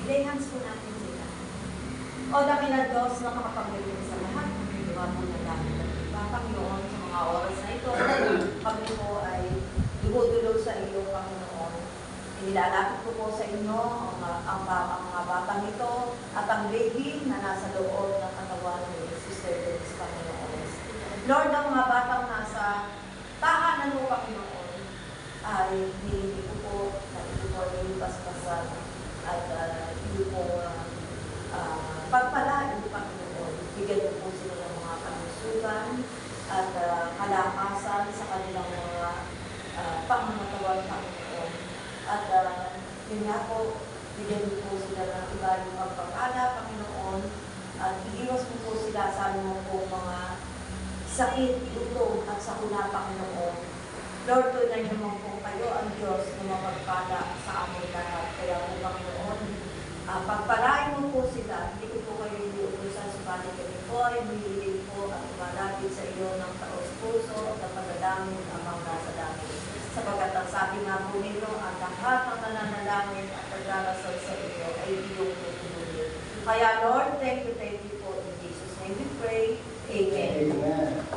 Lay hands po natin sila. O dakila Diyos na makapangyarihan sa lahat, magagawa po na dahil ng Panginoon sa mga oras na ito. Kami po ay dumudulog sa iyo, Panginoon. Inilalapit ko po sa inyo ang mga batang ito at ang baby na nasa loob ng katawan ni Sister Denise, Panginoon. Lord, ang mga batang nasa tahanan mo, Panginoon, ay hindi ko po na ito po ay basbasan at hindi po pagpalain, Panginoon. Bigyan niyo po sila ng mga kalusugan at kalakasan sa kanilang mga pangangatawan, Panginoon. At yun nga po, bigyan niyo po sila ng iba yung pagpapala, Panginoon. At iiwas mo po sila sa ano po mga sakit, gutom at sakuna, Panginoon. Lord, tunay naman po kayo ang Diyos na mapagpala sa aming lahat. Kaya po, Panginoon, pagpalain mo po sila, hindi ko po kayo iniutusan, subalit kami po ay humihiling po at umalapit sa iyo ng taos-puso at pagdadamit amang nasa langit. Sapagat ang sabi nga po ninyo, ang lahat ng nananalangin at pagdarasal sa iyo ay iyong tutulungan. Kaya Lord, thank you po. In Jesus' name we pray. Amen. Amen.